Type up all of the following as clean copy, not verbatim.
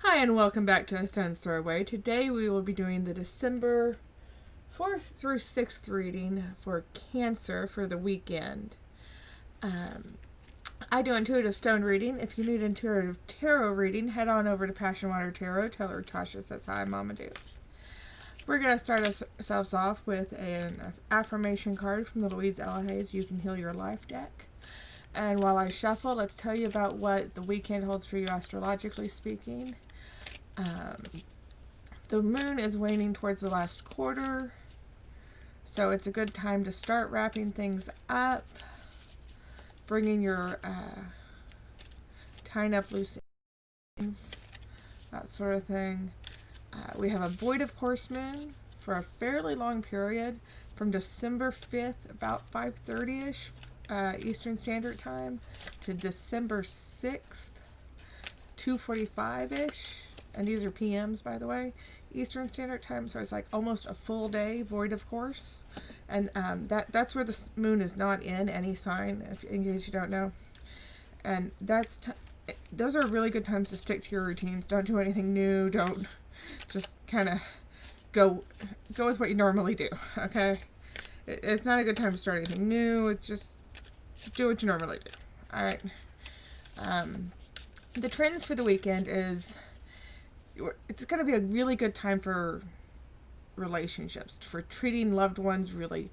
Hi, and welcome back to AStonesThrowAway. Today we will be doing the December 4th through 6th reading for Cancer for the weekend. I do intuitive stone reading. If you need intuitive tarot reading, head on over to Passion Water Tarot. Tell her Tasha says hi, Mama do. We're going to start ourselves off with an affirmation card from the Louise Ella Hayes You Can Heal Your Life deck. And while I shuffle, let's tell you about what the weekend holds for you astrologically speaking. The moon is waning towards the last quarter, so it's a good time to start wrapping things up, bringing your tying up loose ends, that sort of thing. We have a void of course moon for a fairly long period from December 5th, about 5:30ish Eastern Standard Time, to December 6th, 2:45ish. And these are PMs, by the way, Eastern Standard Time, so it's like almost a full day void of course. And that's where the moon is not in any sign, in case you don't know. And those are really good times to stick to your routines. Don't do anything new. Don't just kind of go with what you normally do, okay? It's not a good time to start anything new. It's just do what you normally do, all right? The trends for the weekend is it's going to be a really good time for relationships, for treating loved ones really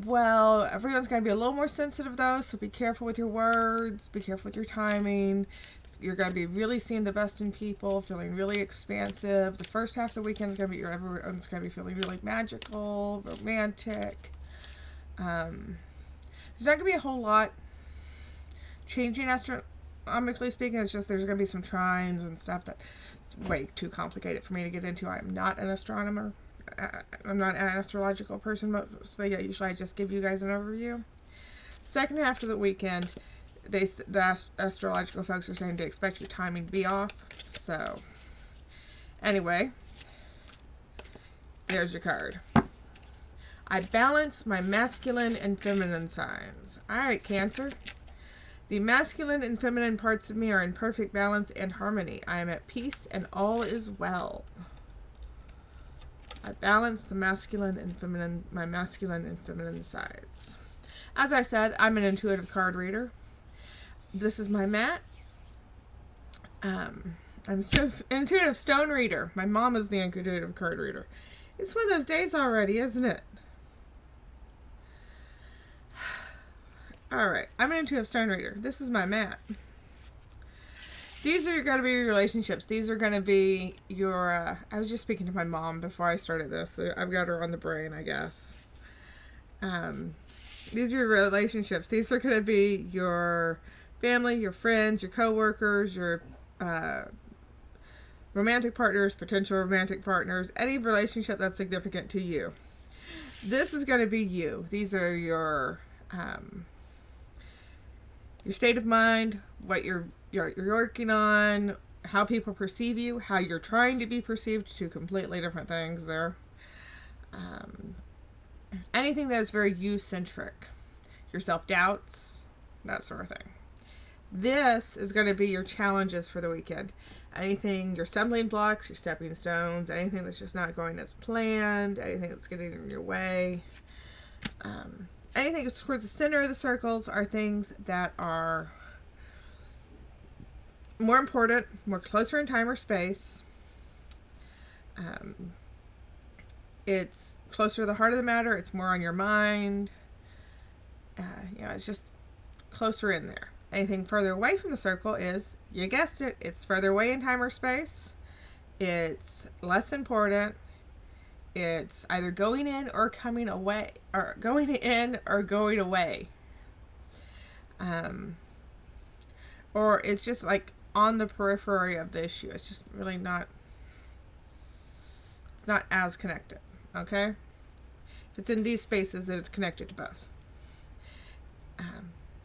well. Everyone's going to be a little more sensitive though, so be careful with your words, be careful with your timing. You're going to be really seeing the best in people, feeling really expansive. The first half of the weekend is going to be everyone's going to be feeling really magical, romantic. There's not going to be a whole lot changing astronomically speaking. It's just there's going to be some trines and stuff that's way too complicated for me to get into. I'm not an astronomer. I'm not an astrological person, so yeah, usually I just give you guys an overview. Second half of the weekend, the astrological folks are saying to expect your timing to be off. So, anyway, there's your card. I balance my masculine and feminine signs. All right, Cancer. The masculine and feminine parts of me are in perfect balance and harmony. I am at peace and all is well. I balance the masculine and feminine, my masculine and feminine sides. As I said, I'm an intuitive card reader. This is my mat. I'm an intuitive stone reader. My mom is the intuitive card reader. It's one of those days already, isn't it? Alright, I'm an intuitive stone reader. This is my mat. These are going to be your relationships. These are going to be your... I was just speaking to my mom before I started this. So I've got her on the brain, I guess. These are your relationships. These are going to be your family, your friends, your coworkers, your romantic partners, potential romantic partners, any relationship that's significant to you. This is going to be you. These are your state of mind, what you're working on, how people perceive you, how you're trying to be perceived, two completely different things there. Anything that is very you-centric, your self-doubts, that sort of thing. This is going to be your challenges for the weekend. Anything, your stumbling blocks, your stepping stones, anything that's just not going as planned, anything that's getting in your way. Anything towards the center of the circles are things that are more important, more closer in time or space. It's closer to the heart of the matter. It's more on your mind. It's just closer in there. Anything further away from the circle is, you guessed it, it's further away in time or space. It's less important. It's either going in or coming away, or going in or going away. Or it's just like on the periphery of the issue. It's just really not, it's not as connected, okay? If it's in these spaces, then it's connected to both.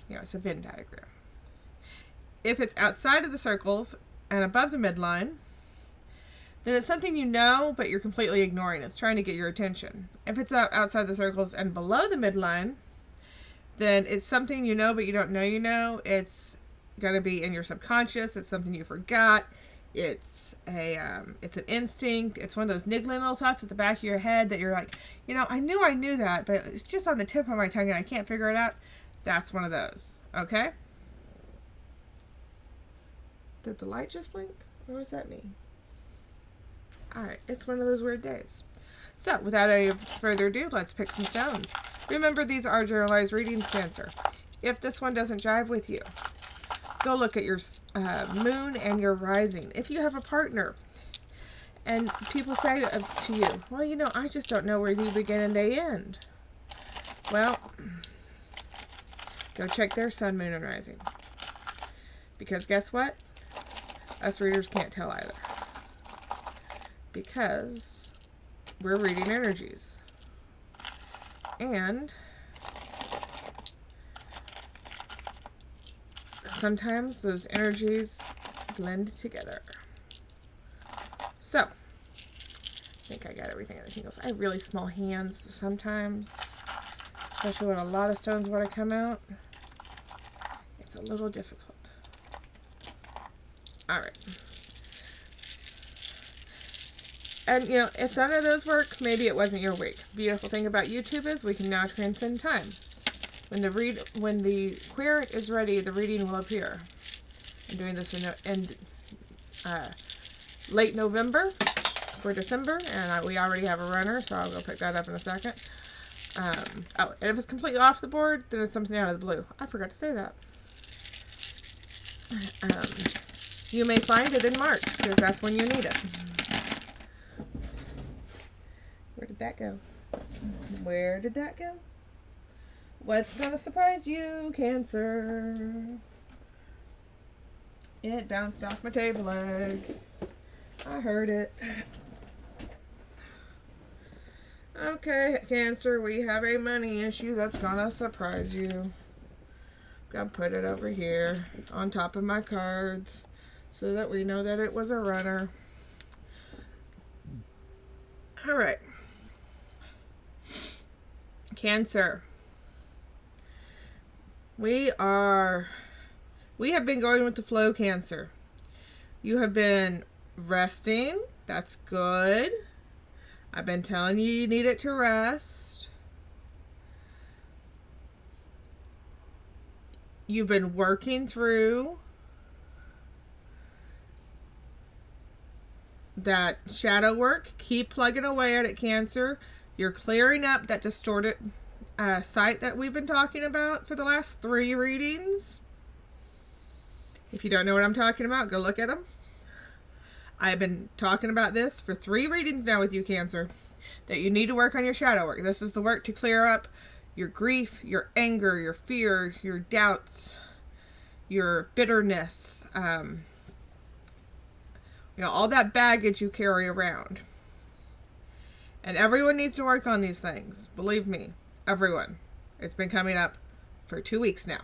It's a Venn diagram. If it's outside of the circles and above the midline, then it's something you know, but you're completely ignoring. It's trying to get your attention. If it's outside the circles and below the midline, then it's something you know, but you don't know you know. It's going to be in your subconscious. It's something you forgot. It's it's an instinct. It's one of those niggling little thoughts at the back of your head that you're like, I knew that, but it's just on the tip of my tongue and I can't figure it out. That's one of those. Okay? Did the light just blink? What was that mean? Alright, it's one of those weird days. So, without any further ado, let's pick some stones. Remember, these are generalized readings, Cancer. If this one doesn't jive with you, go look at your moon and your rising. If you have a partner, and people say to you, well, I just don't know where you begin and they end. Well, go check their sun, moon, and rising. Because guess what? Us readers can't tell either. Because we're reading energies. And sometimes those energies blend together. So, I think I got everything in the tingles. I have really small hands sometimes, especially when a lot of stones want to come out. It's a little difficult. Alright. And, if none of those work, maybe it wasn't your week. Beautiful thing about YouTube is we can now transcend time. When the queer is ready, the reading will appear. I'm doing this in late November for December, and we already have a runner, so I'll go pick that up in a second. And if it's completely off the board, then it's something out of the blue. I forgot to say that. You may find it in March, because that's when you need it. Where did that go? Where did that go? What's going to surprise you, Cancer? It bounced off my table leg. I heard it. Okay, Cancer, we have a money issue that's going to surprise you. Gotta put it over here on top of my cards so that we know that it was a runner. All right. Cancer. We have been going with the flow, Cancer. You have been resting. That's good. I've been telling you need it to rest. You've been working through that shadow work. Keep plugging away at it, Cancer. You're clearing up that distorted sight that we've been talking about for the last 3 readings. If you don't know what I'm talking about, go look at them. I've been talking about this for 3 readings now with you, Cancer, that you need to work on your shadow work. This is the work to clear up your grief, your anger, your fear, your doubts, your bitterness, all that baggage you carry around. And everyone needs to work on these things. Believe me, everyone. It's been coming up for 2 weeks now.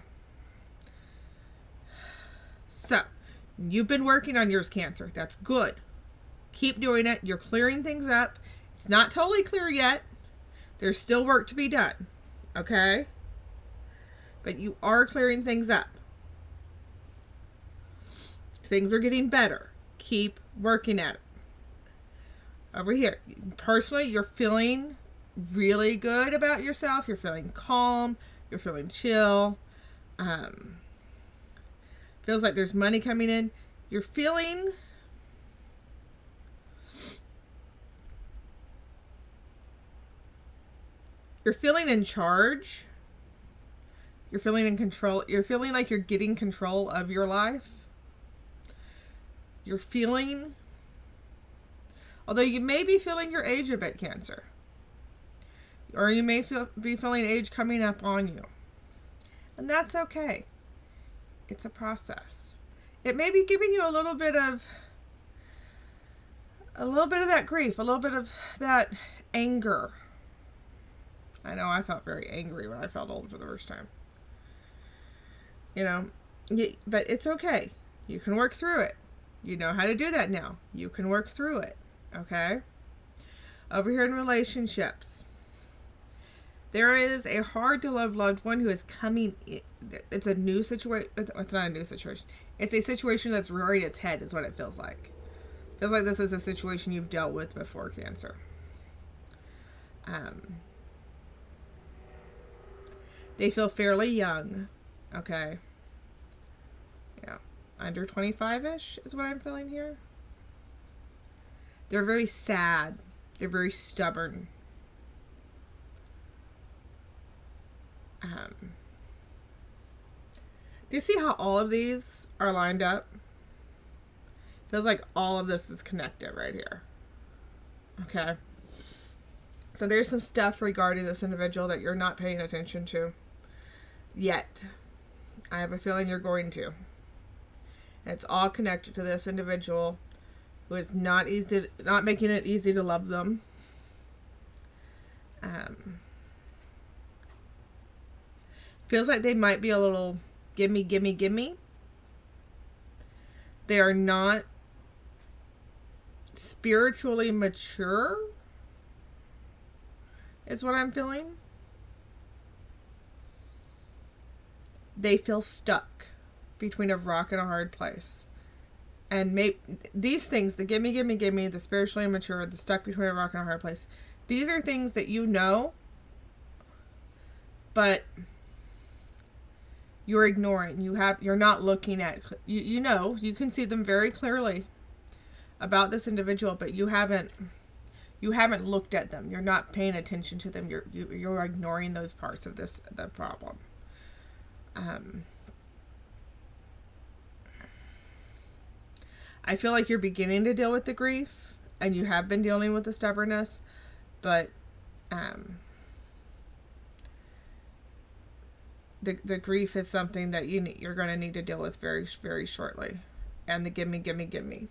So, you've been working on yours, Cancer. That's good. Keep doing it. You're clearing things up. It's not totally clear yet. There's still work to be done. Okay? But you are clearing things up. Things are getting better. Keep working at it. Over here, personally, you're feeling really good about yourself. You're feeling calm. You're feeling chill. Feels like there's money coming in. You're feeling in charge. You're feeling in control. You're feeling like you're getting control of your life. You're feeling, although you may be feeling your age a bit, Cancer. Or you may be feeling age coming up on you. And that's okay. It's a process. It may be giving you a little bit of that grief, a little bit of that anger. I know I felt very angry when I felt old for the first time. But it's okay. You can work through it. You know how to do that now. You can work through it. Okay? Over here in relationships, there is a hard-to-love loved one who is coming in. It's a new situation. It's not a new situation. It's a situation that's rearing its head is what it feels like. Feels like this is a situation you've dealt with before, Cancer. They feel fairly young. Okay. Yeah. Under 25-ish is what I'm feeling here. They're very sad. They're very stubborn. Do you see how all of these are lined up? Feels like all of this is connected right here. Okay. So there's some stuff regarding this individual that you're not paying attention to yet. I have a feeling you're going to. And it's all connected to this individual who is not making it easy to love them. Feels like they might be a little gimme, gimme, gimme. They are not spiritually mature, is what I'm feeling. They feel stuck between a rock and a hard place. And these things, the gimme, gimme, gimme, the spiritually immature, the stuck between a rock and a hard place, these are things that you know, but you're ignoring. You're not looking at, you know, you can see them very clearly about this individual, but you haven't looked at them. You're not paying attention to them. You're ignoring those parts of the problem. I feel like you're beginning to deal with the grief, and you have been dealing with the stubbornness, but the grief is something that you're going to need to deal with very, very shortly. And the gimme, gimme, gimme.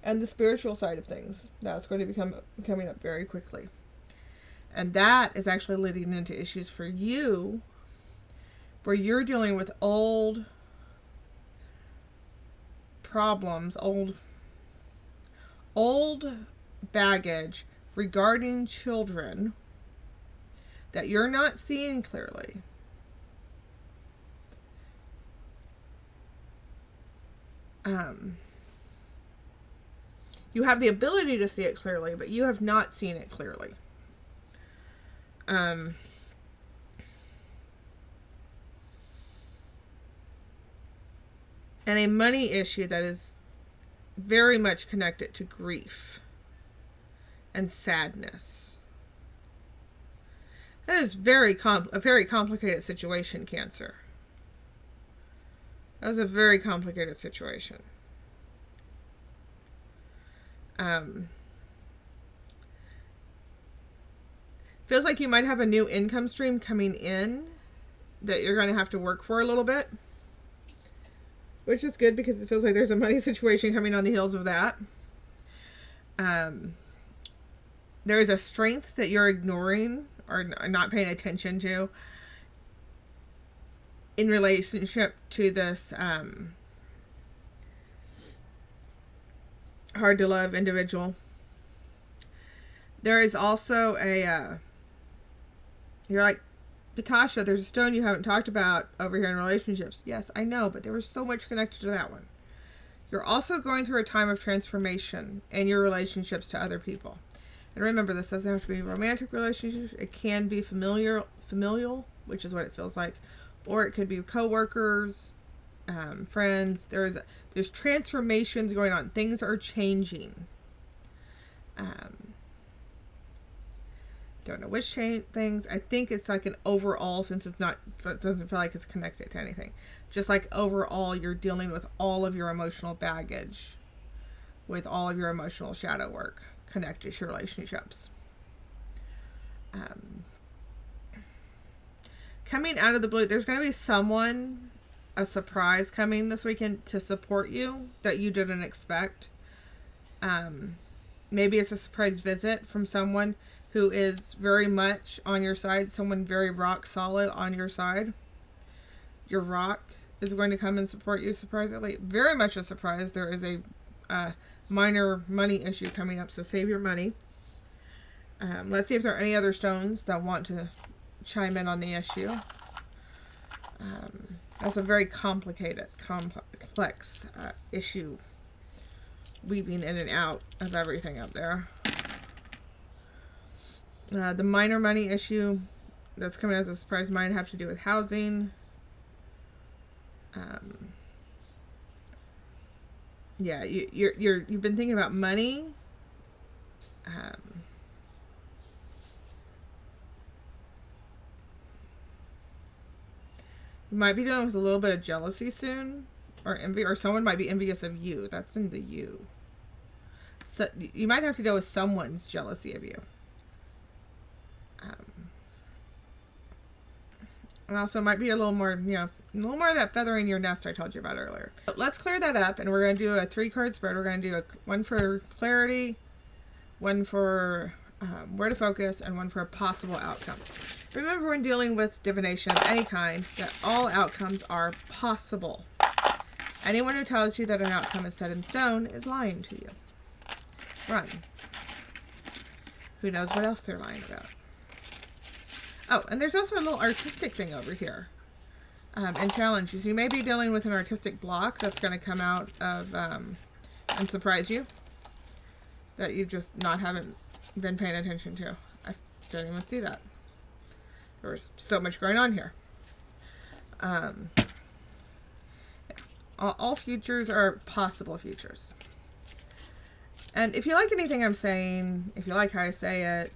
And the spiritual side of things, that's going to be coming up very quickly. And that is actually leading into issues for you where you're dealing with old problems, old baggage regarding children that you're not seeing clearly. You have the ability to see it clearly, but you have not seen it clearly. And a money issue that is very much connected to grief and sadness. That is a very complicated situation, Cancer. That was a very complicated situation. Feels like you might have a new income stream coming in that you're going to have to work for a little bit. Which is good because it feels like there's a money situation coming on the heels of that. There is a strength that you're ignoring or not paying attention to in relationship to this hard to love individual. There is also you're like, Natasha, there's a stone you haven't talked about over here in relationships. Yes, I know, but there was so much connected to that one. You're also going through a time of transformation in your relationships to other people. And remember, this doesn't have to be romantic relationships. It can be familial, which is what it feels like. Or it could be coworkers, friends. There's transformations going on. Things are changing. Don't know which things. I think it's like an overall, since it doesn't feel like it's connected to anything. Just like overall, you're dealing with all of your emotional baggage, with all of your emotional shadow work connected to relationships. Coming out of the blue, there's going to be a surprise coming this weekend to support you that you didn't expect. Maybe it's a surprise visit from someone who is very much on your side, someone very rock solid on your side. Your rock is going to come and support you surprisingly. Very much a surprise. There is a minor money issue coming up, so save your money. Let's see if there are any other stones that want to chime in on the issue. That's a very complex issue weaving in and out of everything up there. The minor money issue that's coming as a surprise might have to do with housing. Yeah, you've been thinking about money. You might be dealing with a little bit of jealousy soon, or envy, or someone might be envious of you. That's in the you. So you might have to deal with someone's jealousy of you. And also might be a little more, a little more of that feather in your nest I told you about earlier. But let's clear that up, and we're going to do a 3-card spread. We're going to do one for clarity, one for where to focus, and one for a possible outcome. Remember, when dealing with divination of any kind, that all outcomes are possible. Anyone who tells you that an outcome is set in stone is lying to you. Run. Who knows what else they're lying about. Oh, and there's also a little artistic thing over here. And challenges. You may be dealing with an artistic block that's going to come out of and surprise you. That you just haven't been paying attention to. I didn't even see that. There was so much going on here. Yeah. All futures are possible futures. And if you like anything I'm saying, if you like how I say it,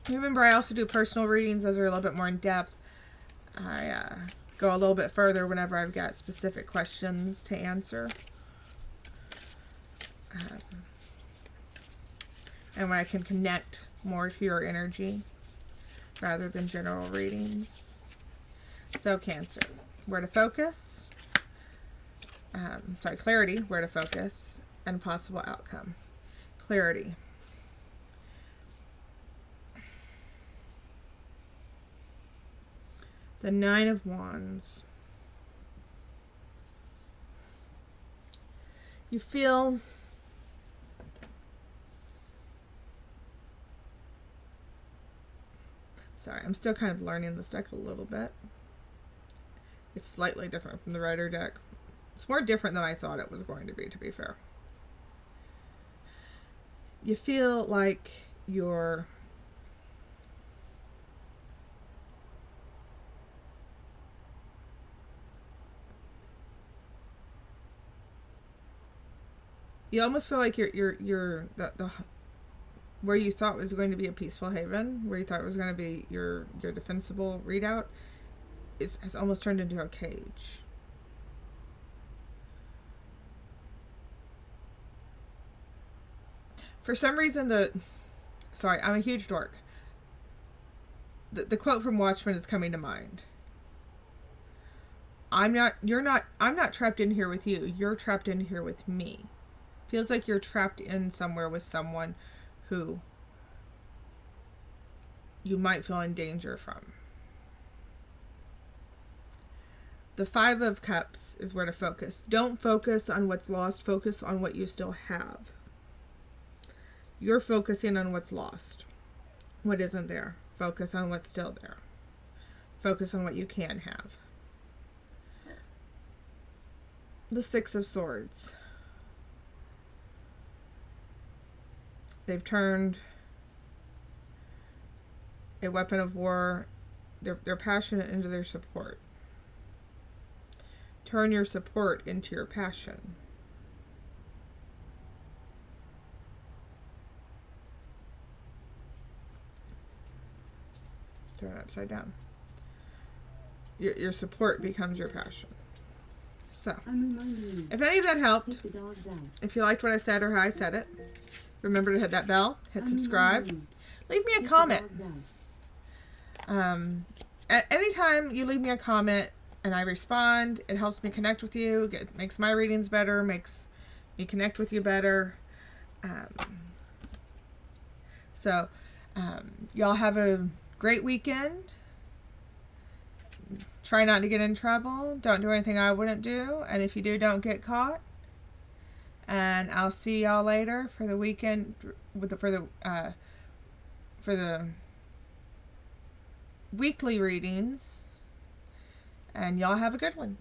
remember, I also do personal readings. Those are a little bit more in depth. I go a little bit further whenever I've got specific questions to answer. And when I can connect more to your energy rather than general readings. So Cancer, where to focus. Clarity, where to focus, and possible outcome. Clarity. The 9 of Wands. You feel sorry, I'm still kind of learning this deck a little bit. It's slightly different from the Rider deck. It's more different than I thought it was going to be fair. You feel like you're almost feel like you're the where you thought was going to be a peaceful haven, where you thought it was going to be your defensible readout, has almost turned into a cage. For some reason, I'm a huge dork. The quote from Watchmen is coming to mind. I'm not trapped in here with you. You're trapped in here with me. Feels like you're trapped in somewhere with someone who you might feel in danger from. The 5 of Cups is where to focus. Don't focus on what's lost. Focus on what you still have. You're focusing on what's lost. What isn't there. Focus on what's still there. Focus on what you can have. The 6 of Swords. They've turned a weapon of war, their passion into their support. Turn your support into your passion. Turn it upside down. Your support becomes your passion. So, if any of that helped, if you liked what I said or how I said it, remember to hit that bell, hit subscribe, leave me a comment. At any time you leave me a comment and I respond, it helps me connect with you, makes my readings better, makes me connect with you better. Y'all have a great weekend. Try not to get in trouble. Don't do anything I wouldn't do. And if you do, don't get caught. And I'll see y'all later for the weekend for the weekly readings. And y'all have a good one.